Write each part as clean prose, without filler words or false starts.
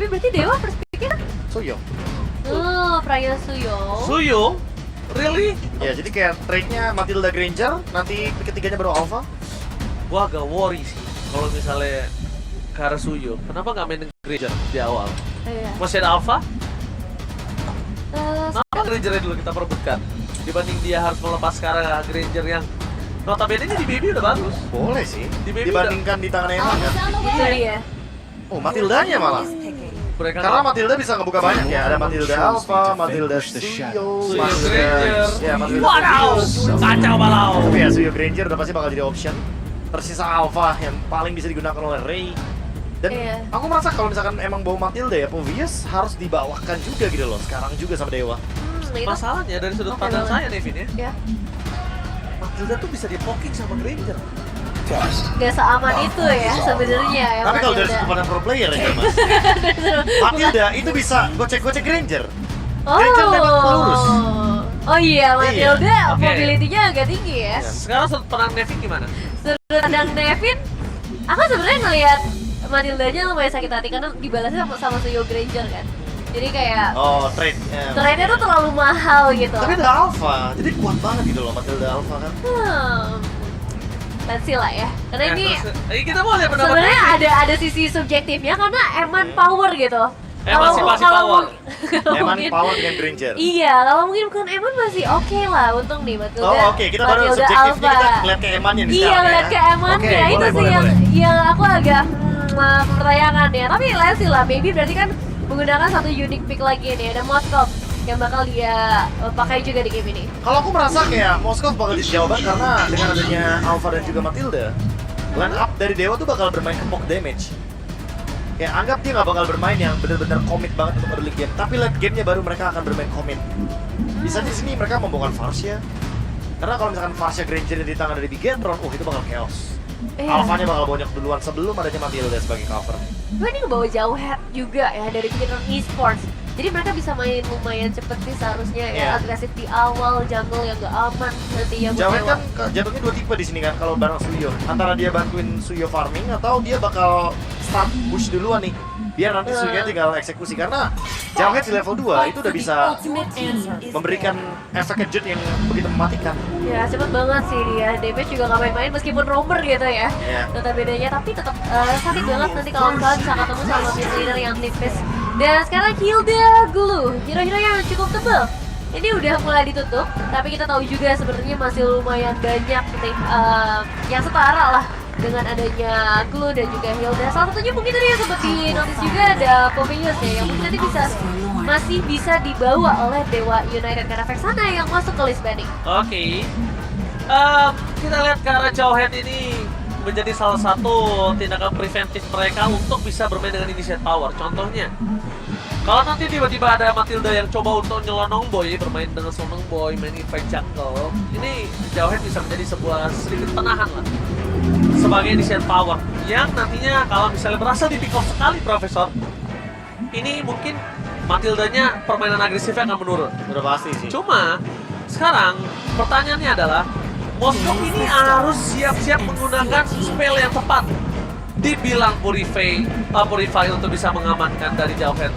Tapi berarti Dewa first pick-nya Suyo. Freya Suyo. Suyo? Really? Ya, jadi kayak trade-nya Matilda Granger, nanti pick ketiganya baru Alpha. Gua agak worry sih kalau misalnya Kara Suyo. Kenapa nggak main Granger di awal? Iya. Masih ada Alpha? Eh, Kenapa Grangernya dulu kita perebutkan? Dibanding dia harus melepas Kara Granger yang notabene-nya di baby udah bagus. Boleh sih. Di baby Dibandingkan di tangan Emma kan. itu dia. Oh, Matildanya malah. Mereka Karena Matilda bisa ngebuka banyak ya. Ada Matilda Alpha, Matilda Suyo, Suyo Matilda Granger. ya, Matilda Wow, Suyo. kacau balau. Tapi ya Suyo Granger udah pasti bakal jadi option. Tersisa Alpha yang paling bisa digunakan oleh Ray. Dan Iya. aku merasa kalau misalkan emang bawa Matilda ya, Povius harus dibawakan juga gitu loh. Sekarang juga sama Dewa. Itu Masalahnya dari sudut Oke pandang banget. saya, Nevin ya, ya Matilda tuh bisa di-poking sama Granger. gak seaman itu ya sebenarnya ya. Tapi kalau dari Matilda. sudut pandang pro player ya mas, Matilda itu bisa gocek-gocek Granger. Granger memang lurus. Oh iya, Matilda Iya. Oke. mobility-nya agak tinggi ya. Sekarang sudut pandang Nevin gimana? Sudut pandang Devin, aku sebenarnya ngelihat Matildanya lumayan sakit hati karena dibalasnya sama Suyo Granger kan. Jadi kayak Oh, trade. Ya. trade-nya tuh terlalu mahal gitu. Tapi ada Alpha, jadi kuat banget gitu loh Matilda Alpha kan. Let's see lah ya. Karena ini Kita mau lihat pendapat sebenarnya Nevin. ada sisi subjektifnya karena Eman power gitu. Emansipasi power. kalau Eman mungkin- power dengan Granger. Iya, kalau mungkin bukan Eman masih oke lah, untung nih Matilda. Oh oke, kita baru Matilda subjektifnya Alpha. kita lihat ke Emannya nih Iya, sekarang lihat ke Emannya, Oke, itu boleh, sih boleh, yang boleh. yang aku agak mempertanyakan ya. Tapi let's see lah, maybe berarti kan menggunakan satu unique pick lagi nih, ada Moskov yang bakal dia pakai juga di game ini. Kalau aku merasa kayak Moskov bakal jadi jawaban karena dengan adanya Alpha dan juga Matilda, line up dari Dewa tuh bakal bermain ke poke damage. Kayak anggap dia nggak bakal bermain yang benar-benar komit banget untuk early game, tapi late gamenya baru mereka akan bermain komit. Bisa di sini mereka membawakan Farsia, karena kalau misalkan Farsia Granger di tangan dari Bigetron, itu bakal chaos. Alpha-nya bakal bonyok duluan sebelum adanya Matilda sebagai cover. Gue ini ngebawa jauh head juga ya dari Bigetron Esports. Jadi mereka bisa main lumayan cepet sih seharusnya ya, Iya. agresif di awal, jungle yang gak aman nantinya buat Jawet Dewa. kan jatuhnya dua tipe di sini kan kalau bareng Suyo. Antara dia bantuin Suyo farming atau dia bakal start push duluan nih. Biar nanti Suyo tinggal eksekusi karena Jawet di level 2 itu udah bisa memberikan efek kejut yang begitu mematikan. Ya cepet banget sih dia, damage juga gak main-main meskipun roamer gitu ya. Iya. Tetap bedanya, tapi tetap sakit banget nanti kalau kalian bisa ketemu sama mid leader yang tipis. Dan sekarang Hilda Glue, hero-hero yang cukup tebal. Ini udah mulai ditutup, tapi kita tahu juga sebenarnya masih lumayan banyak nih yang setara lah dengan adanya Glue dan juga Hilda. Salah satunya mungkin tadi yang sempat di notice juga ada Povius ya, yang mungkin nanti masih bisa dibawa oleh Dewa United karena Vexana yang masuk ke list banning. Oke. Kita lihat Kara Jawhead ini menjadi salah satu tindakan preventif mereka untuk bisa bermain dengan initiate power. Contohnya, kalau nanti tiba-tiba ada Matilda yang coba untuk nyelonong boy, bermain dengan Sonong Boy, main invade jungle, ini Jawhead bisa menjadi sebuah sedikit penahan lah sebagai initiate power yang nantinya kalau misalnya berhasil di pick off sekali Profesor, ini mungkin Matildanya permainan agresifnya akan menurun. Udah pasti sih. Cuma sekarang pertanyaannya adalah Moskov ini harus siap-siap menggunakan spell yang tepat. Dibilang Purify untuk bisa mengamankan dari Jawhead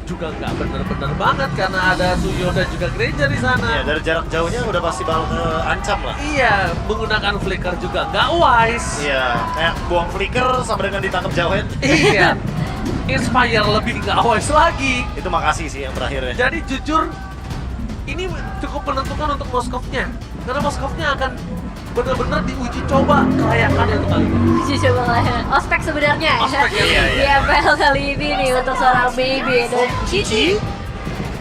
juga nggak bener-bener banget karena ada Suyo dan juga Granger di sana. Ya, dari jarak jauhnya udah pasti bakal ancam lah. Iya, menggunakan flicker juga nggak wise. Iya, kayak buang flicker sama dengan ditangkap Jawet. Iya, Inspire lebih nggak wise lagi. Itu makasih sih yang terakhir ya. Jadi jujur, ini cukup menentukan untuk Moskovnya. Karena Moskovnya akan benar-benar diuji coba kelayakannya untuk kali ini. Uji coba lah ya. Ospek sebenarnya Ospek ya, iya, di iya. MPL kali ini nih untuk seorang baby dan Cici.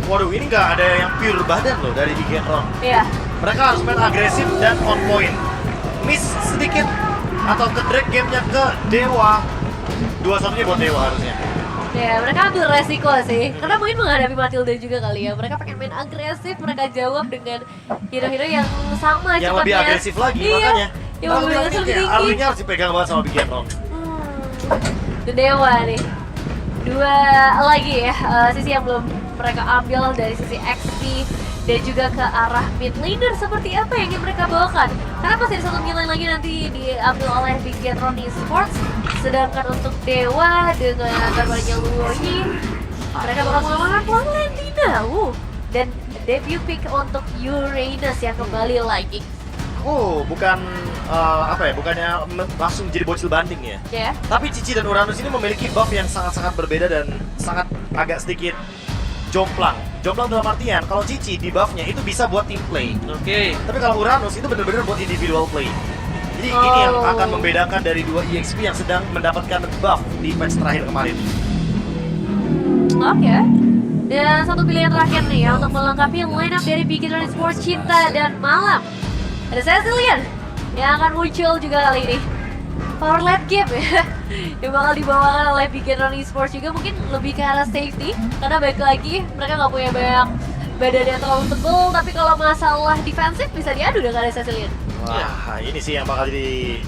Waduh, ini nggak ada yang pure badan loh dari Bigetron. Iya. Mereka harus main agresif dan on point. Miss sedikit atau ke drag gamenya ke Dewa. 2-1-nya buat Dewa harusnya. Ya, mereka ambil resiko sih. Karena mungkin menghadapi Matilda juga kali ya. Mereka pengen main agresif, mereka jawab dengan hero-hero yang sama Yang lebih cepatnya. agresif lagi Iya. makanya. Yang mobilitas lebih tinggi. Arlinya harus dipegang banget sama Bigetron. Itu Dewa nih. Dua lagi ya, sisi yang belum mereka ambil dari sisi XP dan juga ke arah mid laner seperti apa yang ingin mereka bawakan. Karena masih ada satu mid lane lagi nanti diambil oleh Bigetron Esports Sedangkan untuk Dewa dengan terbaliknya Luoyi, mereka bakal mengalahkan Valentina. Dan debut pick untuk Uranus yang kembali lagi. Bukan bukannya langsung jadi bocil banding ya. Ya. Tapi Cici dan Uranus ini memiliki buff yang sangat-sangat berbeda dan sangat agak sedikit jomplang. Jomplang dalam artian kalau Cici di buffnya itu bisa buat team play. Oke. Tapi kalau Uranus itu benar-benar buat individual play. Jadi ini yang akan membedakan dari dua EXP yang sedang mendapatkan buff di patch terakhir kemarin. Oke. Dan satu pilihan terakhir nih ya untuk melengkapi lineup dari Beginner Sports Cinta dan Malam. Ada Cecilian yang akan muncul juga kali ini. Power late game ya, yang bakal dibawakan oleh Beginner Esports juga mungkin lebih ke arah safety. Karena balik lagi mereka nggak punya banyak badan yang terlalu tebal, tapi kalau masalah defensif bisa diadu dengan Cecilian. Wah, ini sih yang bakal jadi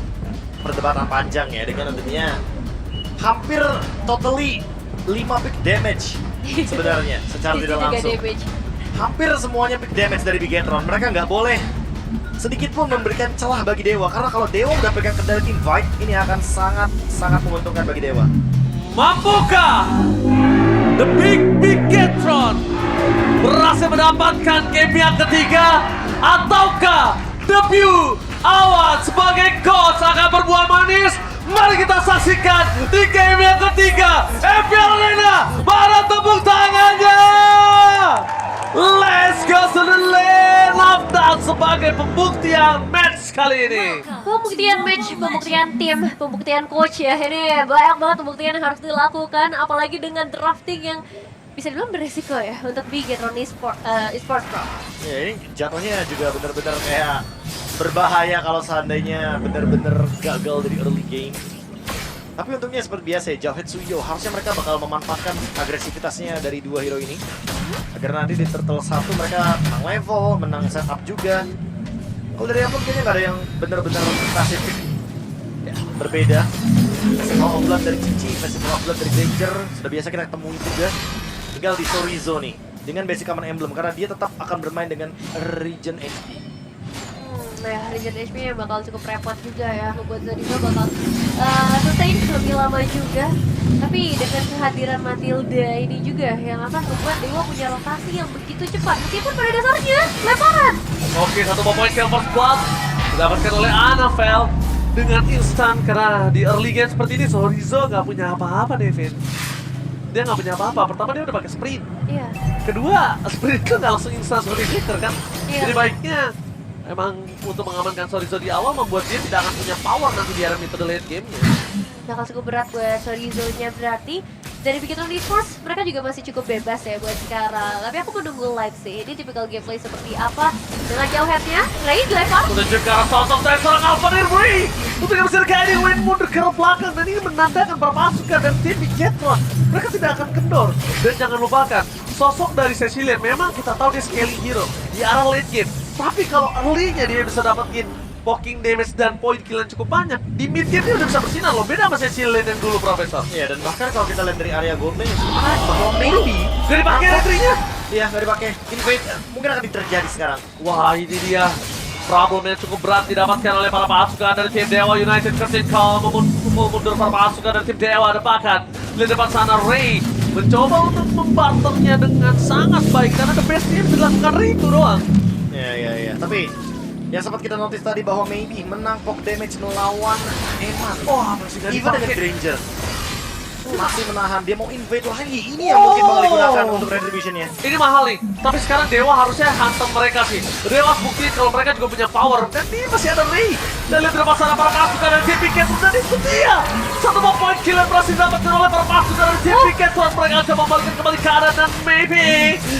perdebatan panjang ya, dengan tentunya hampir totally 5 pick damage sebenarnya secara Di tidak sini juga langsung. damage. Hampir semuanya pick damage dari Bigetron. Mereka nggak boleh sedikit pun memberikan celah bagi Dewa, karena kalau Dewa udah pegang kendali tim fight, ini akan sangat menguntungkan bagi Dewa. Mampukah The Big Bigetron berhasil mendapatkan game yang ketiga, ataukah debut Awan sebagai coach akan berbuah manis? Mari kita saksikan di game yang ketiga. FPL Arena, mana tepuk tangannya? Let's go to the lane of that sebagai pembuktian match kali ini. Pembuktian match, pembuktian tim, pembuktian coach ya. Ini banyak banget pembuktian yang harus dilakukan, apalagi dengan drafting yang bisa dibilang beresiko ya untuk Bigetron Esports Pro. Ya, ini jatuhnya juga benar-benar kayak berbahaya kalau seandainya benar-benar gagal dari early game. Tapi untungnya seperti biasa ya, Jauhead Suyo harusnya mereka bakal memanfaatkan agresivitasnya dari dua hero ini agar nanti di Turtle 1 mereka menang level, menang setup juga. Kalau dari Amplop kayaknya nggak ada yang benar-benar spesifik ya, berbeda. Festival of Blood dari Cici, Festival of Blood dari Danger sudah biasa kita temuin juga. Tinggal di Sorizo nih dengan basic common emblem karena dia tetap akan bermain dengan Regen HP. Nah, Regen HP yang bakal cukup repot juga ya, membuat Zodiac bakal sustain lebih lama juga. Tapi dengan kehadiran Matilda ini juga yang akan membuat Dewa punya rotasi yang begitu cepat, meskipun pada dasarnya lemparan. Oke, satu poin kill first blood didapatkan oleh Annabelle dengan instan karena di early game seperti ini Sorizo nggak punya apa-apa nih, Vin. Dia nggak punya apa-apa. Pertama dia udah pakai sprint. Iya. Kedua, sprint itu nggak langsung instan seperti Victor kan. Iya. Jadi baiknya emang untuk mengamankan Sorizo di awal membuat dia tidak akan punya power nanti di area metode late game-nya. Bakal cukup berat buat Sorizo-nya berarti. Dari Bigetron Esports, mereka juga masih cukup bebas ya buat sekarang. Tapi aku menunggu live sih, ini typical gameplay seperti apa. Dengan Jauhead-nya, Ray dilempar. Menuju ke arah sosok dari seorang Alpha Nirbury. Untuk yang bisa guiding win mundur ke arah belakang. Dan ini menandakan para pasukan dan tim Bigetron. Mereka tidak akan kendor. Dan jangan lupakan, sosok dari Cecilian memang kita tahu dia scaling hero di arah late game. Tapi kalau early-nya dia bisa dapetin poking damage dan point kill yang cukup banyak, di mid game dia udah bisa bersinar loh, beda sama Cecilian yang dulu, Profesor. Iya, dan bahkan kalau kita lihat dari area gold lane bahwa maybe Gak dipakai retry-nya. iya nggak dipakai invade mungkin akan terjadi sekarang. Wah, ini dia problem yang cukup berat didapatkan oleh para pasukan dari tim Dewa United. Curtin Call memundur para pasukan dari tim Dewa depan. Di depan sana Ray mencoba untuk membarternya dengan sangat baik karena the best dia bisa dilakukan Ray itu doang. Iya. Tapi yang sempat kita notice tadi bahwa maybe menang poke damage melawan Eman. Wah, masih gak Even dengan dipakai. Granger masih menahan, dia mau invade lagi. Ini yang mungkin bakal digunakan untuk retribution-nya. Ini mahal nih, tapi sekarang Dewa harusnya hantam mereka sih. Dewa buktiin kalau mereka juga punya power. Dan ini masih ada Ray. Dan lihat berapa sana para pasukan dari JP Cat. Dan itu dia. Satu poin kill yang berhasil didapatkan oleh para pasukan dari JP Cat. Mereka coba membalikkan kembali keadaan dan maybe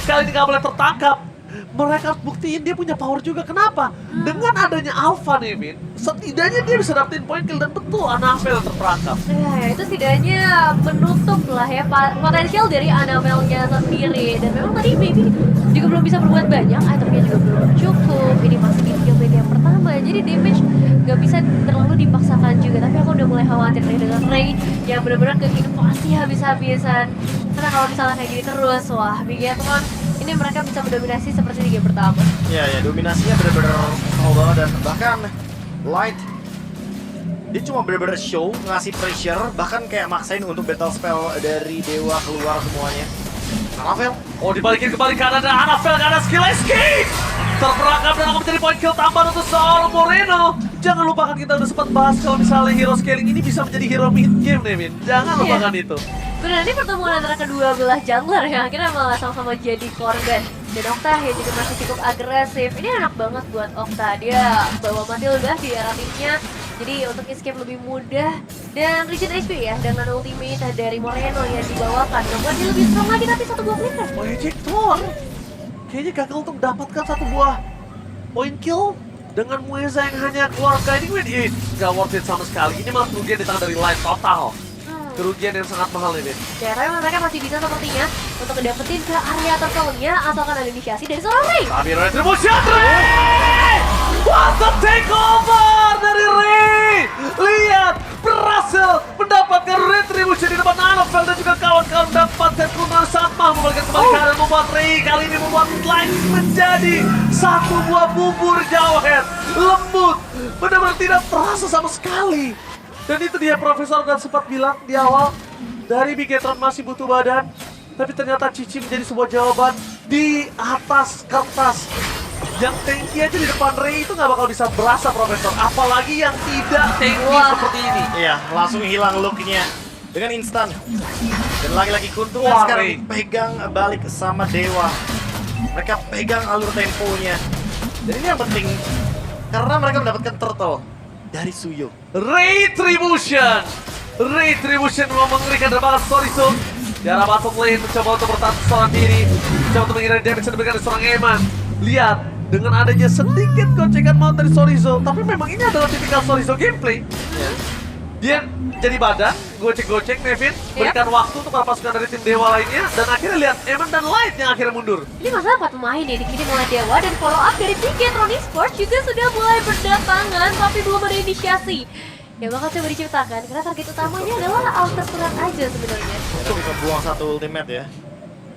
kali ini nggak boleh tertangkap. Mereka harus buktiin dia punya power juga. Kenapa? Dengan adanya Alpha nih, Vin, setidaknya dia bisa dapetin point kill dan betul Annabelle terperangkap. Ya, itu setidaknya menutup lah ya potensial dari Annabelle-nya sendiri. Dan memang tadi Baby juga belum bisa berbuat banyak, itemnya juga belum cukup. Ini masih di skill yang pertama, jadi damage gak bisa terlalu dipaksakan juga. Tapi aku udah mulai khawatir nih dengan Ray yang benar-benar keinovasi habis-habisan. Karena kalau misalnya kayak gini terus, wah Bigetron ini mereka bisa mendominasi seperti di game pertama. Iya, dominasinya benar-benar kacau banget. Dan bahkan Light Dia cuma bener-bener show, ngasih pressure, bahkan kayak maksain untuk battle spell dari Dewa keluar semuanya. Anafel. Oh, dibalikin kembali ke ada Anafel, ada skill escape. Terperangkap dan akan menjadi poin kill tambahan untuk seorang Moreno. Jangan lupakan kita udah sempat bahas kalau misalnya hero scaling ini bisa menjadi hero mid game, Nevin. Jangan lupakan itu. Benar, ini pertemuan antara kedua belah jungler yang akhirnya malah sama-sama jadi korban. Dan Okta ya juga masih cukup agresif. Ini enak banget buat Okta. Dia bawa Matilda di arah timnya. Jadi untuk escape lebih mudah. Dan Rigid HP ya dengan ultimate dari Moreno yang dibawakan membuat dia lebih strong lagi, tapi satu buah flicker. Oh, Ejector kayaknya gagal untuk mendapatkan satu buah point kill dengan Mueza yang hanya keluar guiding win. Gak worth it sama sekali. Ini malah kerugian di tangan dari Light total. Kerugian yang sangat mahal ini. Ya, tapi mereka masih bisa sepertinya untuk dapetin ke area turtle-nya asalkan ada inisiasi dari seorang Ray. Tapi Retribution Ray! What the takeover dari Ray! Lihat, berhasil mendapatkan Retribution di depan Anafel dan juga kawan-kawan mendapatkan keuntungan saat mampu membalikan kembali keadaan membuat Ray kali ini membuat Light menjadi satu buah bubur jawhead lembut, benar-benar tidak terasa sama sekali. Dan itu dia Profesor kan sempat bilang di awal, dari Bigetron masih butuh badan, tapi ternyata Cici menjadi sebuah jawaban di atas kertas. Yang tanky aja di depan Ray itu nggak bakal bisa berasa Profesor, apalagi yang tidak tanky seperti ini. Iya, langsung hilang look-nya dengan instan. Dan lagi-lagi keuntungan Wah, sekarang Ray. dipegang balik sama Dewa. Mereka pegang alur temponya. Dan ini yang penting, karena mereka mendapatkan turtle dari Suyo. Retribution memang mengerikan dan banget Soriso. Di arah bottom lane mencoba untuk bertahan seorang diri, mencoba untuk menghindari damage yang diberikan dari seorang Eman. Lihat, dengan adanya sedikit gocekan mau dari Soriso, tapi memang ini adalah tipikal Soriso gameplay. Dia jadi badan, gocek-gocek Nevin, berikan waktu untuk para pasukan dari tim Dewa lainnya, dan akhirnya lihat Eman dan Light yang akhirnya mundur. Ini masalah 4 pemain ya dikirim oleh Dewa, dan follow up dari Bigetron Esports juga sudah mulai berdatangan tapi belum ada inisiasi. Ya bakal coba diciptakan karena target utamanya adalah Alter Surat aja sebenarnya. Untuk bisa buang satu ultimate ya.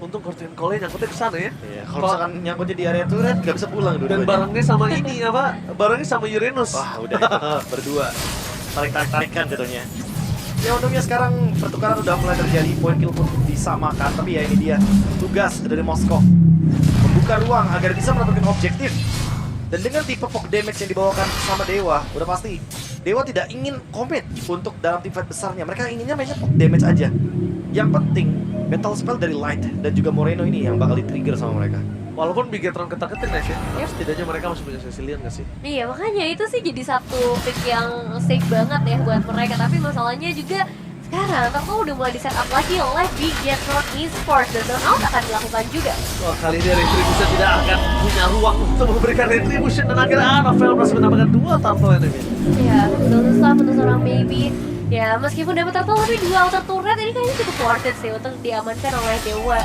Untung Curtain Call nyangkutnya ke sana ya. Iya, kalau misalkan nyangkutnya di area turret nggak bisa pulang Dan dua-duanya. barengnya sama ini apa? Barengnya sama Uranus. Wah, udah itu berdua. Tarik-tarikan jatuhnya. Ya untungnya sekarang pertukaran udah mulai terjadi, poin kill pun disamakan, tapi ya ini dia tugas dari Moskov. Membuka ruang agar bisa mendapatkan objektif. Dan dengan tipe poke damage yang dibawakan sama Dewa, udah pasti Dewa tidak ingin komit untuk dalam tim fight besarnya. Mereka inginnya mainnya poke damage aja. Yang penting, battle spell dari Light dan juga Moreno ini yang bakal di-trigger sama mereka. Walaupun Bigetron ketar-ketir ya, setidaknya mereka masih punya Cecilian nggak sih? Iya makanya itu sih jadi satu pick yang safe banget ya buat mereka. Tapi masalahnya juga sekarang Turtle udah mulai di setup lagi oleh Bigetron Esports dan turnout akan dilakukan juga. Wah, kali ini Retribution tidak akan punya ruang untuk memberikan Retribution dan akhirnya Anafel berhasil mendapatkan 2 turtle ini. Ya betul susah untuk seorang baby. Ya meskipun dapat turtle tapi 2 outer turret ini kayaknya cukup worth it sih untuk diamankan oleh Dewa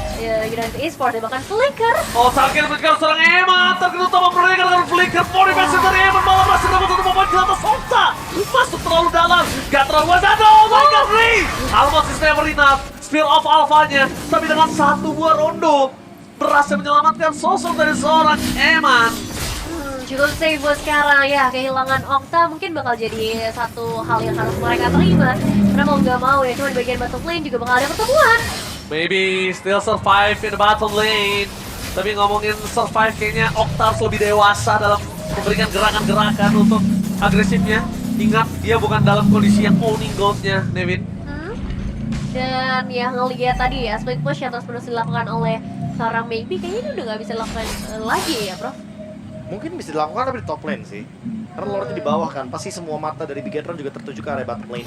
United Esports dan bahkan Flicker. Oh, target memberikan seorang Eman, target utama mereka dengan Flicker. Body passing dari Eman malah berhasil dapat satu momen di atas Okta. Masuk terlalu dalam, gak terlalu wasada. Oh my god, Ray! Almost is never enough. Spear of Alpha-nya, tapi dengan satu buah rondo berhasil menyelamatkan sosok dari seorang Eman. Cukup safe buat sekarang ya, kehilangan Okta mungkin bakal jadi satu hal yang harus mereka terima. Karena mau nggak mau ya, cuma di bagian bottom lane juga bakal ada pertemuan. Maybe still survive in the bottom lane. Tapi ngomongin survive, kayaknya Okta harus lebih dewasa dalam memberikan gerakan-gerakan untuk agresifnya. Ingat, dia bukan dalam kondisi yang owning goldnya, Nevin. Dan ya ngelihat tadi ya, split push yang terus-menerus dilakukan oleh seorang Maybe, kayaknya ini udah nggak bisa dilakukan lagi ya, Prof. Mungkin bisa dilakukan tapi di top lane sih. Karena lordnya di bawah kan, pasti semua mata dari Bigetron juga tertuju ke area bottom lane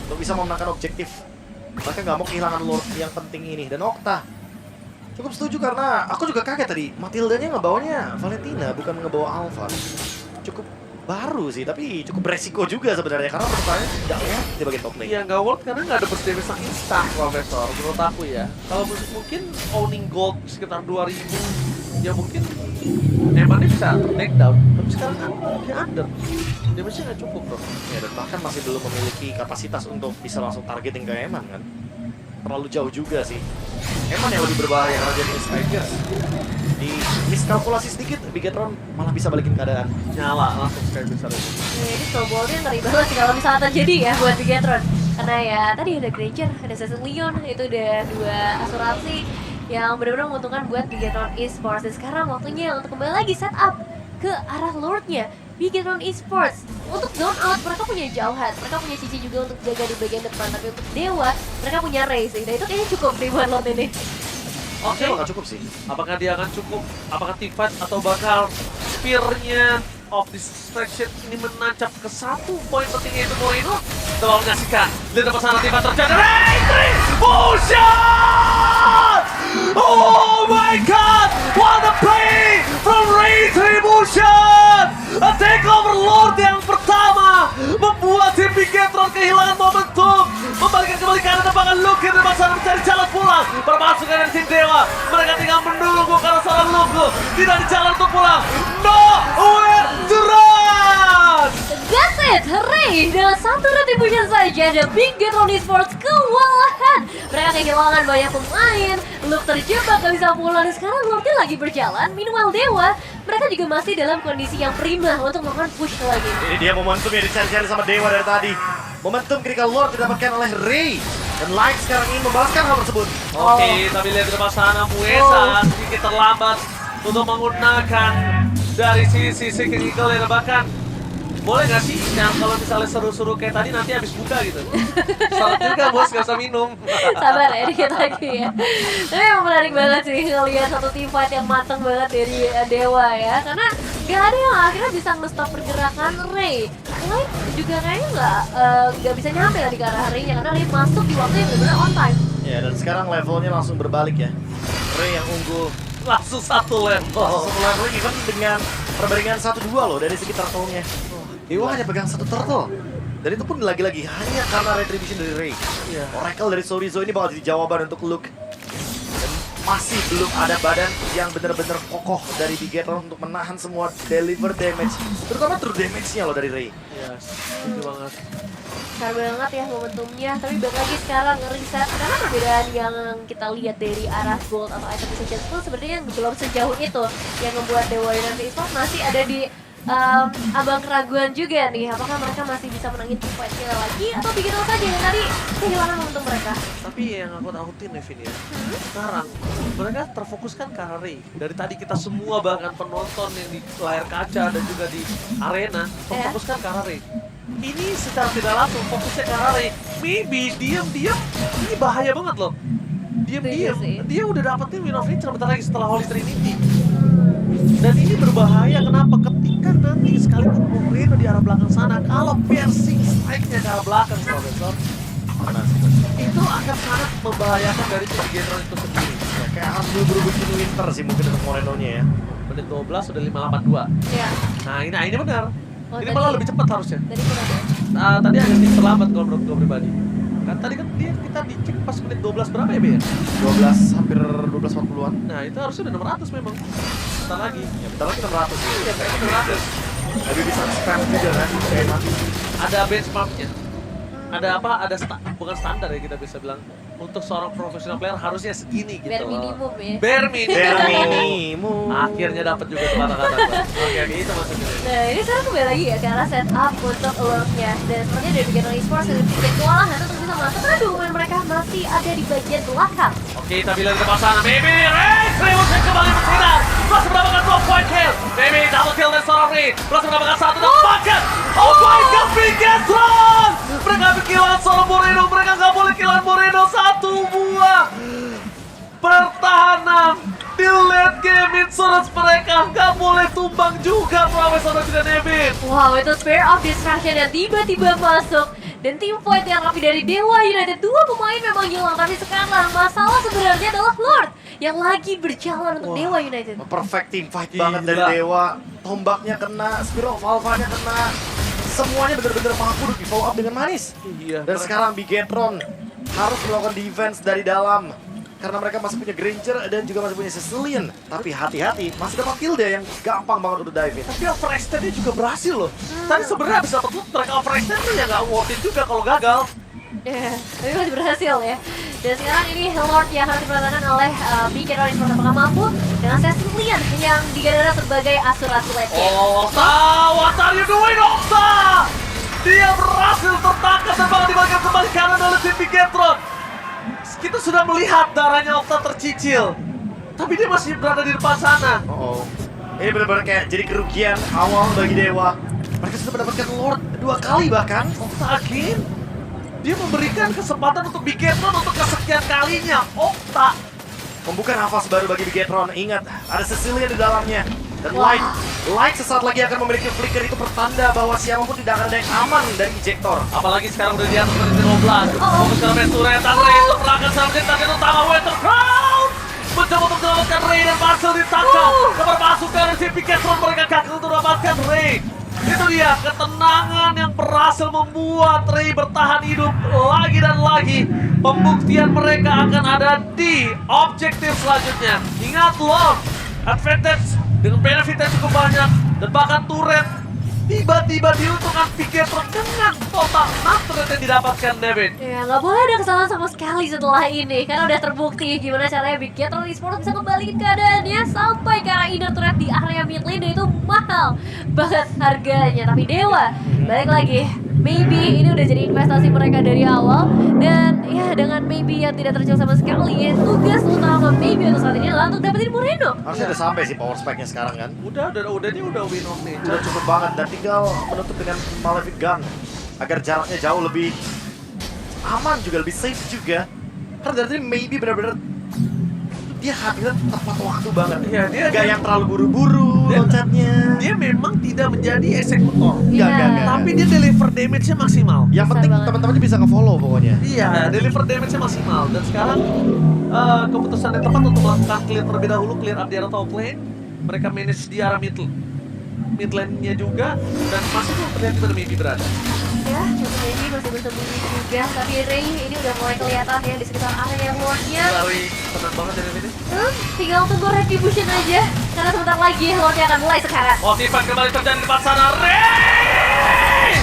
untuk bisa memenangkan objektif. Mereka nggak mau kehilangan lord yang penting ini. Dan Okta cukup setuju karena aku juga kaget tadi, Matildanya ngebawanya Valentina bukan ngebawa Alpha. Cukup baru sih, tapi cukup beresiko juga sebenarnya karena pertukarannya tidak worth di bagian top lane. Iya, nggak worth karena nggak ada burst damage yang instan, Profesor. Menurut aku ya, kalau mungkin owning gold sekitar 2000, ya mungkin Emannya bisa take down, tapi sekarang kan dia under. Damage-nya nggak cukup, bro. Ya, dan bahkan masih belum memiliki kapasitas untuk bisa langsung targeting ke Eman kan. Terlalu jauh juga sih. Eman yang lebih berbahaya karena jadi Skyfierce. Di miskalkulasi sedikit, Bigetron malah bisa balikin keadaan. Nyala langsung Sky besar itu. Ini snowballnya ngeri banget sih kalau misalnya terjadi ya buat Bigetron. Karena ya tadi ada Granger, ada Leon, itu udah 2 asuransi yang benar-benar menguntungkan buat Bigetron Esports. Dan sekarang waktunya untuk kembali lagi setup ke arah Lordnya Bigetron Esports. Untuk zone out mereka punya Jauhan, mereka punya Cici juga untuk jaga di bagian depan. Tapi untuk Dewa mereka punya Ray sih. Nah itu kayaknya cukup deh buat Lord ini. Oke, Bakal cukup sih. apakah dia akan cukup? Apakah teamfight atau bakal spear-nya of distraction ini menancap ke satu poin pentingnya itu Moreno? Kita mau menyaksikan. Lihat apa sana teamfight terjadi. Retribution! Oh my god! What a play from Retribution! A takeover Lord yang pertama membuat tim Bigetron kehilangan momentum, membalikan kembali ke arah depan. Luke dan Masana mencari jalan pulang. Permasukan dari tim Dewa, mereka tinggal menunggu karena seorang Luke tidak di jalan untuk pulang. Nowhere to run! That's it, Ray! Dengan satu retribution saja, The Bigetron Esports kewalahan. Mereka kehilangan banyak pemain, Luke terjebak gak bisa pulang. Dan sekarang Lordnya lagi berjalan, meanwhile Dewa, mereka juga masih dalam kondisi yang prima untuk melakukan push lagi. Ini dia momentum yang dicari-cari sama Dewa dari tadi. Momentum ketika Lord didapatkan oleh Ray. Dan Light sekarang ingin membalaskan hal tersebut. Oke, tapi lihat di depan sana Muesa sedikit terlambat untuk menggunakan dari sisi King Eagle yang bahkan boleh nggak sih yang kalau misalnya seru-seru kayak tadi nanti habis buka gitu. Salah juga bos, nggak usah minum. Sabar ya, dikit lagi ya. Tapi emang menarik banget sih ngeliat satu tim fight yang mateng banget dari Dewa ya. Karena gak ada yang akhirnya bisa nge-stop pergerakan Ray. Light juga kayaknya nggak bisa nyampe lah di ke arah Ray-nya. Karena Ray masuk di waktu yang benar-benar on time. Ya, dan sekarang levelnya langsung berbalik ya. Ray yang unggul. Langsung satu level. Langsung level even dengan perbandingan 1-2 loh dari segi turtle-nya. Dewa hanya pegang 1 turtle. Dan itu pun lagi-lagi hanya karena retribution dari Ray. Iya. Oracle dari Sorizo ini bakal jadi jawaban untuk Luke. Dan masih belum ada badan yang benar-benar kokoh dari Bigetron untuk menahan semua deliver damage. Terutama true damage-nya loh dari Ray. Iya, setuju banget. Besar banget ya momentumnya, tapi balik lagi sekarang reset. Karena perbedaan yang kita lihat dari arah gold atau item decision itu sebenarnya belum sejauh itu. Yang membuat Dewa United Esports masih ada di abang keraguan juga nih, apakah mereka masih bisa menangin fight-nya lagi atau bikin apa saja yang tadi kehilangan momentum mereka. Tapi yang aku takutin Nevin ya, sekarang mereka terfokuskan ke arah Ray. Dari tadi kita semua bahkan penonton yang di layar kaca dan juga di arena terfokuskan ke arah Ray. Ini secara tidak langsung fokusnya ke arah Ray. Maybe diam-diam ini bahaya banget loh. Diam-diam dia udah dapetin win of nature bentar lagi setelah Holy Trinity. Dan ini berbahaya kenapa? Ketika nanti sekalipun Moreno di arah belakang sana, kalau piercing strike-nya ke arah belakang, Profesor, itu akan sangat membahayakan dari tim Bigetron itu sendiri. Ya, kayak harus buru-buru bikin winter sih mungkin untuk Moreno-nya ya. Menit 12 sudah 582. Iya. Nah ini benar. Oh, Ini tadi- malah lebih cepat harusnya. Tadi kurang ya. Tadi agak sedikit terlambat kalau menurut gue pribadi. Kan tadi kan kita dicek pas menit 12 berapa ya, Be? 12 hampir 12.40-an. Nah, itu harusnya udah 600 memang. Bentar lagi. Ya, bentar lagi 600 ya. Iya, kayaknya 600. Tapi bisa spam juga kan, kayak mati. Ada benchmarknya. Ada apa? Ada bukan standar ya kita bisa bilang. Untuk seorang profesional player harusnya segini gitu. Bare loh. minimum ya. Bare minimum. Bare minimum. Akhirnya dapat juga tuh kata-kata. Oke, itu maksudnya. Nah ini sekarang kembali lagi ya ke arah setup untuk Lordnya. Dan sepertinya dari Bigetron Esports dan bikin kewalahan untuk bisa masuk karena dukungan mereka masih ada di bagian belakang. Oke, kita bilang ke sana. Maybe Ray Revolution kembali bersinar. Plus mendapatkan 2 point kill. Maybe double kill dari seorang Ray. Plus mendapatkan 1 tembakan. Oh my god, Bigetron! Mereka kehilangan seorang Moreno. Mereka nggak boleh kehilangan Moreno. 1 buah pertahanan di late game insurance mereka nggak boleh tumbang juga, Profesor dan juga Nevin. Wow, itu Spear of Distraction yang tiba-tiba masuk. Dan tim fight yang rapi dari Dewa United, 2 pemain memang hilang. Tapi sekarang masalah sebenarnya adalah Lord yang lagi berjalan untuk Dewa United. Perfect team fight Gila. banget dari Dewa. Tombaknya kena, Spiral of Alpha-nya kena. Semuanya benar-benar mampu untuk di follow up dengan manis. Iya. Dan sekarang Bigetron harus melakukan defense dari dalam. Karena mereka masih punya Granger dan juga masih punya Sicilian. Tapi hati-hati, masih dapat kill dia yang gampang banget untuk dive in. Tapi overextendnya juga berhasil loot. Tadi sebenarnya bisa dapat loot, mereka overextend tuh ya nggak worth it juga kalau gagal. Ya, tapi masih berhasil ya. Dan sekarang ini Lord yang harus diperhatikan oleh Bikin Orange apakah mampu dengan Cecilian yang digadang sebagai asuransi late game. Okta, what are you doing, Okta? Dia berhasil tertangkap dan bakal dibagikan kembali kanan oleh tim Bigetron. Kita sudah melihat darahnya Okta tercicil, tapi dia masih berada di depan sana. Ini benar-benar kayak jadi kerugian awal bagi Dewa. Mereka sudah mendapatkan Lord 2 kali bahkan. Okta again? Dia memberikan kesempatan untuk Bigetron untuk kesekian kalinya. Okta Membuka nafas baru bagi Bigetron. Ingat, ada Cecilia di dalamnya. Dan Wah. Light sesaat lagi akan memiliki flicker. Itu pertanda bahwa siapapun tidak akan ada yang aman dari ejector. apalagi sekarang udah di atas menit 15. Fokus ke main Suretan Ray untuk melakukan serangan target utama Weather Crown. Mencoba untuk menyelamatkan Ray dan berhasil ditangkap. Keberpasukan dari si Bigetron mereka gagal untuk mendapatkan Ray. Itu dia ketenangan yang berhasil membuat Ray bertahan hidup lagi dan lagi. Pembuktian mereka akan ada di objektif selanjutnya. Ingat loh, advantage dengan benefit yang cukup banyak dan bahkan turret tiba-tiba diuntungkan Bigetron dengan total 6 turret yang didapatkan Devin. Ya, nggak boleh ada kesalahan sama sekali setelah ini, karena udah terbukti gimana caranya Bigetron Esports bisa kembaliin keadaannya sampai ke arah inner turret di area mid lane, dan itu mahal banget harganya. Tapi Dewa, balik lagi, maybe ini udah jadi investasi mereka dari awal, dan ya dengan maybe yang tidak terjauh sama sekali, ya, tugas utama maybe untuk saat ini adalah untuk dapetin Moreno. Harusnya udah sampai sih power spike-nya sekarang kan. Udah dia udah win off nih. Udah cukup banget dan tinggal menutup dengan Malefic Gun agar jaraknya jauh lebih aman juga, lebih safe juga. Karena dari tadi maybe benar-benar dia hadir tepat waktu banget. Iya, dia- Gak yang terlalu buru-buru Dia- loncatnya. Dia memang tidak menjadi eksekutor, Iya. tapi dia deliver damage-nya maksimal. Yang Besar penting banget. teman-temannya bisa nge-follow pokoknya. Iya, deliver damage-nya maksimal. Dan sekarang keputusan yang tepat untuk melakukan clear terlebih dahulu, clear up di arah top lane. Mereka manage di arah mid lane-nya juga, dan masih belum terlihat di mana Mimi berada. Ya, maybe masih bersembunyi juga, tapi Ray ini udah mulai kelihatan ya di sekitar area Lordnya. Lari tenang banget dari sini. Tinggal tunggu retribution aja, karena sebentar lagi Lordnya akan mulai sekarang. Motifan kembali terjadi di depan sana. Ray!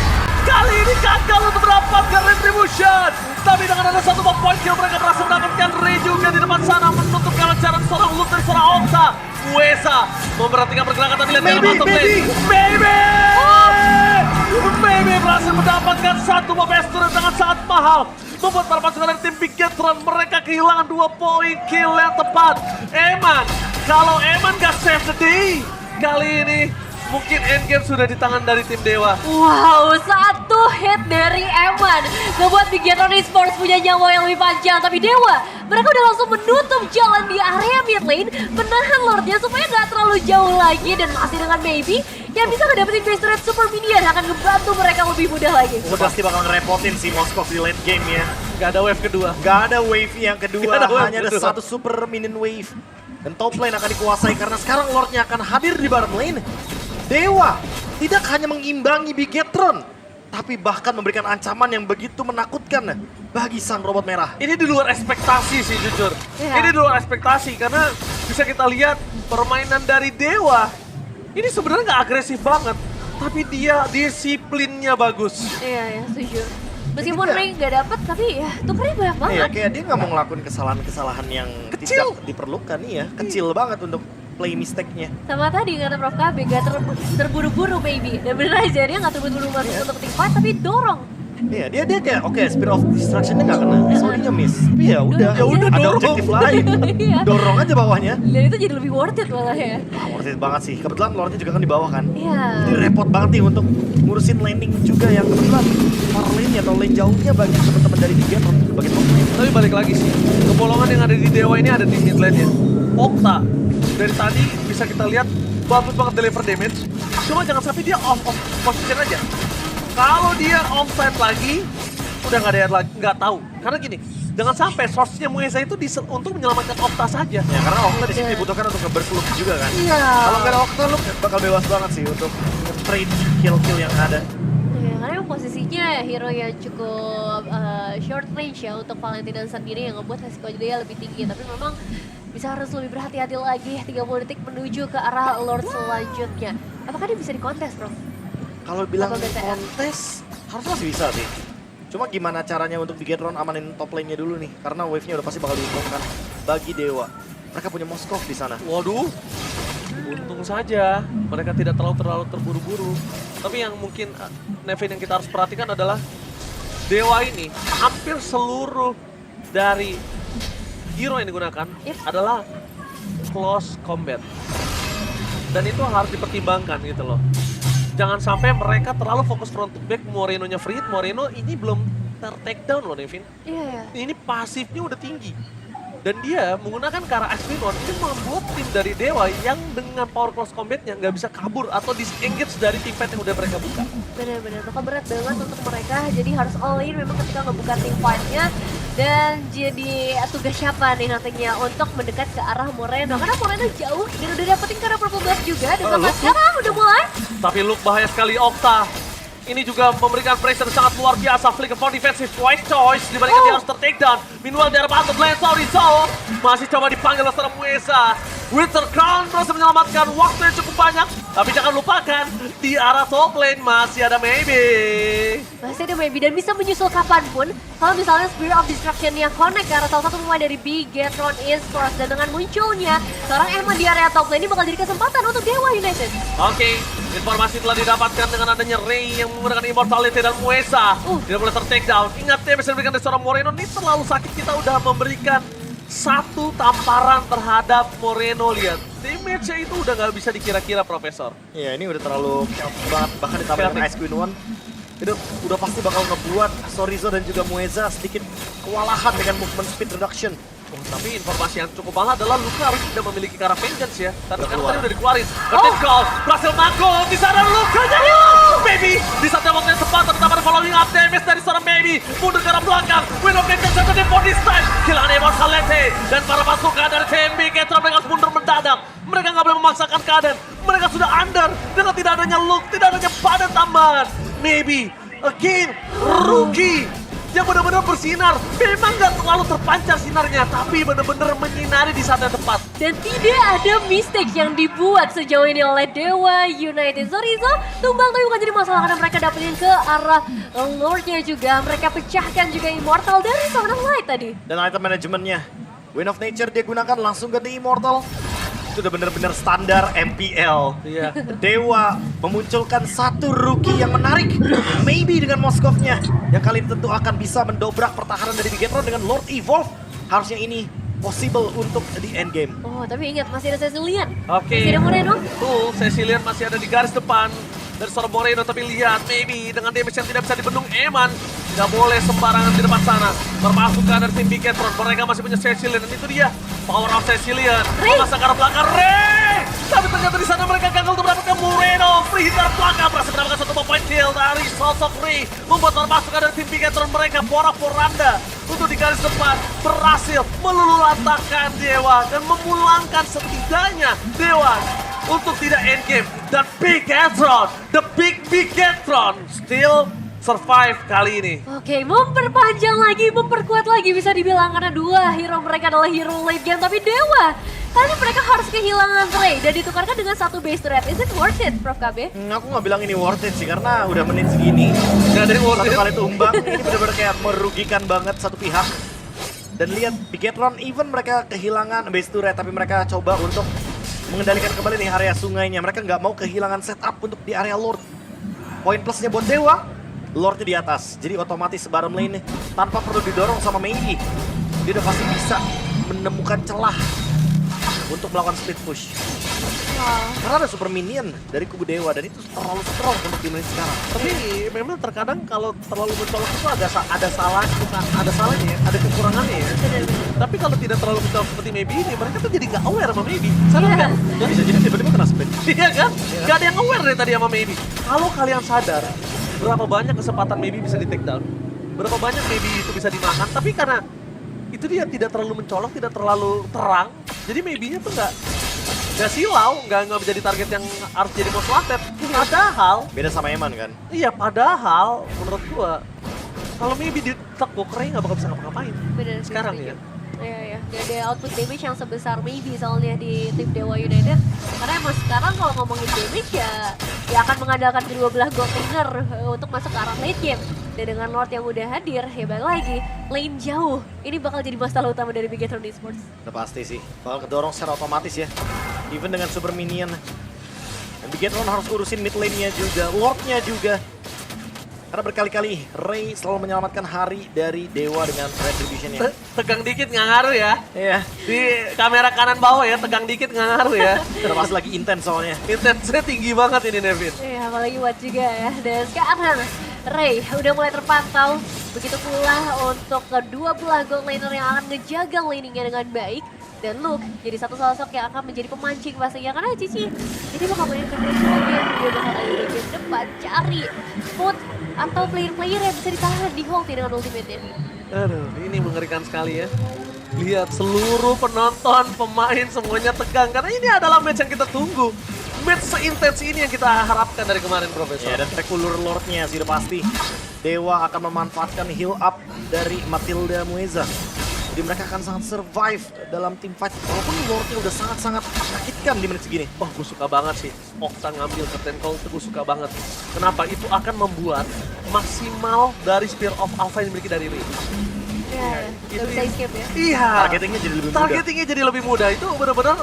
Kali ini gagal untuk mendapatkan retribution. Tapi dengan ada satu point kill mereka berhasil mendapatkan Ray juga di depan sana, menutup kelancaran seorang Lut dan seorang Okta. Wesa memperhatikan pergerakan tapi lihat Maybe, masuk lane. Baby berhasil mendapatkan satu Mobester dengan sangat mahal. Membuat para pasukan dari tim Bigetron mereka kehilangan 2 poin kill yang tepat. Eman, kalau Eman gak save the day, kali ini mungkin endgame sudah di tangan dari tim Dewa. Wow, satu hit dari Eman ngebuat Bigetron Esports punya nyawa yang lebih panjang. Tapi Dewa, mereka udah langsung menutup jalan di area mid lane, menahan Lordnya supaya nggak terlalu jauh lagi, dan masih dengan maybe yang bisa ngedapetin base turret super minion akan ngebantu mereka lebih mudah lagi. Itu pasti bakal ngerepotin si Moskov di late game ya. Gak ada wave kedua. Gak ada wave yang kedua, Gak ada wave hanya ada kedua. satu super minion wave. Dan top lane akan dikuasai karena sekarang Lordnya akan hadir di bottom lane. Dewa tidak hanya mengimbangi Bigetron, tapi bahkan memberikan ancaman yang begitu menakutkan bagi sang robot merah. Ini di luar ekspektasi sih jujur. Iya. Ini di luar ekspektasi karena bisa kita lihat permainan dari Dewa. Ini sebenarnya nggak agresif banget, tapi dia disiplinnya bagus. Iya, ya, setuju. Meskipun Iya. Ray nggak dapet, tapi ya tukernya banyak banget. Iya, kayak dia nggak mau ngelakuin kesalahan-kesalahan yang Kecil. tidak diperlukan, iya. Kecil banget untuk play mistake-nya. Sama tadi kata Prof KB, gak terburu-buru maybe. Dan bener aja dia gak terburu-buru masuk untuk tim fight, tapi dorong. Iya, dia kayak oke, Spear of Destruction-nya nggak kena, SOD-nya miss. Tapi ya udah, Dorong aja. ada Dorong. objektif lain. Iya. Dorong aja bawahnya. Dan itu jadi lebih worth it malah ya. Wah, worth it banget sih. Kebetulan Lordnya juga kan di bawah kan. Iya. Jadi repot banget nih untuk ngurusin landing juga yang kebetulan far lane atau lane jauhnya bagi teman-teman dari Bigetron bagi top lane. Tapi balik lagi sih, kebolongan yang ada di Dewa ini ada di mid lane-nya. Okta, dari tadi bisa kita lihat bagus banget deliver damage. Cuma jangan sampai dia off position aja. Kalau dia onside lagi, udah nggak ada lagi, nggak tahu. Karena gini, jangan sampai source-nya Mueza itu untuk menyelamatkan Okta saja. Ya karena Okta di sini dibutuhkan untuk nge-burst loop juga kan. Iya. Kalau nggak ada Okta lu bakal bebas banget sih untuk trade kill-kill yang ada. Ya, karena emang posisinya hero yang cukup short range ya untuk Valentina sendiri yang ngebuat resiko dia lebih tinggi. Tapi memang bisa harus lebih berhati-hati lagi 30 detik menuju ke arah Lord selanjutnya. Apakah dia bisa dikontes, Bro? Kalau bilang Apa BTR? kontes harusnya masih bisa sih. Cuma gimana caranya untuk Bigetron amanin top lane-nya dulu nih? Karena wave-nya udah pasti bakal diuntungkan bagi Dewa. Mereka punya Moskov di sana. Waduh, untung saja mereka tidak terlalu terburu-buru. Tapi yang mungkin Nevin yang kita harus perhatikan adalah Dewa ini hampir seluruh dari hero yang digunakan adalah close combat. Dan itu harus dipertimbangkan gitu loh. Jangan sampai mereka terlalu fokus front to back. Moreno-nya free, Moreno ini belum ter-take down loh Nevin. Iya. Ini pasifnya udah tinggi. Dan dia menggunakan Kara Ice Wind itu membuat tim dari Dewa yang dengan power close combatnya nggak bisa kabur atau disengage dari tim fight yang udah mereka buka. Benar-benar, bakal berat banget untuk mereka. Jadi harus all in memang ketika ngebuka tim fight-nya. Dan jadi tugas siapa nih nantinya untuk mendekat ke arah Moreno. Karena Moreno jauh dan udah dapetin Kara Purple Blast juga. Dan sampai sekarang udah mulai. Tapi Luke bahaya sekali, Okta. Ini juga memberikan pressure sangat luar biasa. Flicker for defensive wise choice. Dibandingkan dia harus ter-take down. Meanwhile dari bottom lane, Saurizo masih coba dipanggil oleh seorang Mueza. Winter Crown berhasil menyelamatkan waktu yang cukup banyak. Tapi jangan lupakan, di arah top lane masih ada Maybe. Masih ada Maybe dan bisa menyusul kapanpun. Kalau misalnya Spirit of Destruction-nya connect ke arah salah satu pemain dari Bigetron Esports. Dan dengan munculnya seorang Emma di area top lane ini bakal jadi kesempatan untuk Dewa United. Oke, informasi telah didapatkan dengan adanya Ray yang menggunakan Immortality dan Mueza. Tidak boleh ter-take down. Ingat damage yang diberikan dari seorang Moreno ini terlalu sakit. Kita udah memberikan satu tamparan terhadap Moreno. Lihat, damage-nya itu udah nggak bisa dikira-kira, Profesor. Iya, ini udah terlalu chaotic banget. Bahkan ditambah dengan Ice Queen One, itu udah pasti bakal ngebuat Saurizo dan juga Mueza sedikit kewalahan dengan movement speed reduction. Tapi informasi yang cukup mahal adalah Luka harus tidak memiliki Kara Vengeance ya. Karena kan keluar. tadi udah dikeluarin. Curtain Call, berhasil mangkul, di sana Luka jadi Maybe. Di saat yang waktu yang tepat, tetap ada following up damage dari seorang Maybe. Mundur ke arah belakang, Wind of Vengeance satu for this time. Kehilangan Immortality. Dan para pasukan dari TMB Ketra mereka harus mundur mendadak. Mereka nggak boleh memaksakan keadaan. Mereka sudah under dengan tidak adanya Luke, tidak adanya badan tambahan. Maybe, again, rookie yang benar-benar bersinar. Memang nggak terlalu terpancar sinarnya, tapi benar-benar menyinari di saat yang tepat. Dan tidak ada mistake yang dibuat sejauh ini oleh Dewa United. Saurizo tumbang tapi bukan jadi masalah karena mereka dapetin ke arah Lordnya juga. Mereka pecahkan juga Immortal dari seorang Light tadi. Dan item manajemennya, Wind of Nature dia gunakan langsung ganti Immortal. Itu udah bener-bener standar MPL. Iya. Dewa memunculkan satu rookie yang menarik. Maybe dengan Moskovnya. Yang kali ini tentu akan bisa mendobrak pertahanan dari Bigetron dengan Lord Evolve. Harusnya ini possible untuk di endgame. Oh, tapi ingat masih ada Cecilian. Oke. Masih ada Moreno. Tuh, Cecilian masih ada di garis depan dari seorang Moreno, tapi lihat Maybe dengan damage yang tidak bisa dibendung Eman. Tidak boleh sembarangan di depan sana. Termasukkan dari tim Bigetron, mereka masih punya Cecilian dan itu dia power of Cecilian. Memasang ke arah belakang, Ray! Tapi ternyata di sana mereka gagal untuk mendapatkan Moreno. Free hit dari belakang, berhasil mendapatkan satu point kill dari sosok Ray. Membuat permasukan dari tim Bigetron mereka porak-poranda untuk di garis depan berhasil meluluhlantahkan Dewa dan memulangkan setidaknya Dewa untuk tidak endgame. Dan Bigetron, the big Bigetron still survive kali ini. Oke, memperpanjang lagi, memperkuat lagi bisa dibilang karena dua hero mereka adalah hero late game. Tapi Dewa, kali mereka harus kehilangan Ray dan ditukarkan dengan satu base turret. Is it worth it, Prof KB? Aku nggak bilang ini worth it sih, karena udah menit segini. Nggak ada yang worth Satu it. kali tumbang, ini benar-benar kayak merugikan banget satu pihak. Dan lihat, Bigetron even mereka kehilangan base turret, tapi mereka coba untuk mengendalikan kembali nih area sungainya. Mereka nggak mau kehilangan setup untuk di area Lord. Poin plusnya buat Dewa, Lordnya di atas. Jadi otomatis bottom lane nih, tanpa perlu didorong sama Maybe, dia udah pasti bisa menemukan celah untuk melakukan split push. Karena ada super minion dari kubu Dewa dan itu terlalu strong untuk di menit sekarang. Tapi memang terkadang kalau terlalu mencolok itu ada salah, bukan ada salahnya ya, ada kekurangannya ya. Tapi kalau tidak terlalu mencolok seperti Maybe ini, mereka tuh jadi nggak aware sama Maybe. Sadar kan? Ya, bisa jadi tiba-tiba kena split. Iya kan? Gak ada yang aware dari tadi sama Maybe. Kalau kalian sadar, berapa banyak kesempatan Maybe bisa di take down, berapa banyak Maybe itu bisa dimakan, tapi karena itu dia tidak terlalu mencolok, tidak terlalu terang, jadi Maybe-nya tuh nggak silau, nggak menjadi target yang harus jadi most wanted. Padahal, Beda sama Eman kan? iya padahal menurut gua kalau Maybe ditekuk, Ray nggak bakal bisa ngapa-ngapain. Bener sih, Sekarang setuju. ya. Iya, gak ada output damage yang sebesar Maybe soalnya di tim Dewa United. Karena emang sekarang kalau ngomongin damage ya akan mengandalkan kedua belah gold laner untuk masuk ke arah late game. Dan dengan Lord yang udah hadir, ya balik lagi, lane jauh. Ini bakal jadi masalah utama dari Bigetron Esports. Udah pasti sih, bakal kedorong secara otomatis ya. Even dengan super minion. Dan Bigetron harus urusin mid lane-nya juga, Lord-nya juga. Karena berkali-kali Ray selalu menyelamatkan hari dari Dewa dengan retribution-nya. Tegang dikit nggak ngaruh ya. Iya, Di kamera kanan bawah ya, tegang dikit nggak ngaruh ya. udah pas lagi intens soalnya. Intensnya tinggi banget ini Nevin. Ya, apalagi buat juga ya. Dan sekarang Ray udah mulai terpantau. Begitu pula untuk kedua belah gold laner yang akan ngejaga laningnya dengan baik. Dan Luke jadi satu sosok yang akan menjadi pemancing pastinya. Karena Cici ini bakal main ke lagi. Dia bakal ada di game depan cari spot atau player-player yang bisa ditahan di Hulk dengan ultimate-nya. Aduh, ini mengerikan sekali ya. Lihat seluruh penonton, pemain semuanya tegang karena ini adalah match yang kita tunggu. Match seintens ini yang kita harapkan dari kemarin, Profesor. Ya, dan Pekulur Lord-nya sudah pasti. Dewa akan memanfaatkan heal up dari Matilda Mueza. Jadi mereka akan sangat survive dalam team fight. Walaupun Lord-nya udah sangat-sangat menyakitkan di menit segini. Wah, gue suka banget sih. Okta ngambil Curtain Call itu gue suka banget. Kenapa? Itu akan membuat maksimal dari Spear of Alpha yang dimiliki dari Ray. Ya, Itu gak bisa escape ya. Iya. Targetingnya jadi lebih mudah. Targetingnya jadi lebih mudah. Itu benar-benar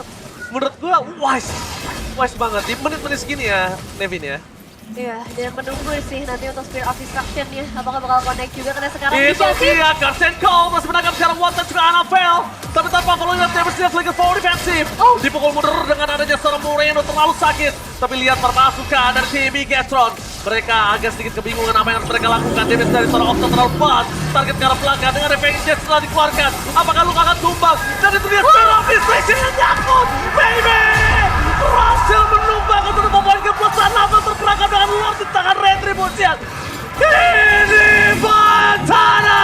menurut gue wise. Wise banget di menit-menit segini ya, Nevin ya. Iya, dan menunggu sih nanti untuk Spear of Destruction-nya. Apakah bakal connect juga karena sekarang Itu bisa sih. dia, Curtain Call masih menangkap secara one touch juga Annabelle. Tapi tanpa following up damage-nya Flicker forward defensive. Oh. Dipukul mundur dengan adanya seorang Moreno terlalu sakit. Tapi lihat permasukan dari tim Bigetron. Mereka agak sedikit kebingungan apa yang harus mereka lakukan. Damage dari seorang Octa terlalu kuat. Target ke arah belakang dengan Revenge Jet setelah dikeluarkan. Apakah Luka akan tumbang? Dan itu dia Spear of Destruction yang nyangkut. Baby! Berhasil menumbang untuk pemain keputusan lama terperangkap dengan Lord di tangan Retribution. Ini Batana!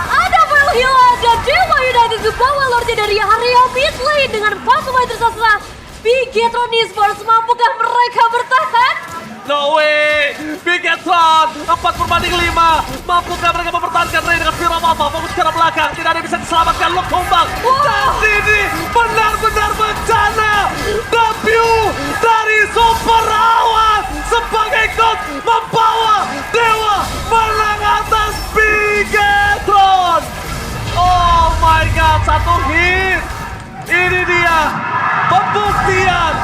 Ada Valhalla dan Dewa United ke bawah Lordnya dari area mid lane dengan 4 pemain tersisa. Bigetron Esports, mampukah mereka bertahan? No way! Bigetron 4/5. Mampukah mereka mempertahankan Ray dengan Spear of Alpha? Fokus ke arah belakang. Tidak ada yang bisa diselamatkan. Luke tumbang. Dan ini benar-benar bencana. W dari Super Awan sebagai God membawa Dewa menang atas Bigetron. Oh my god, satu hit. Ini dia pembuktian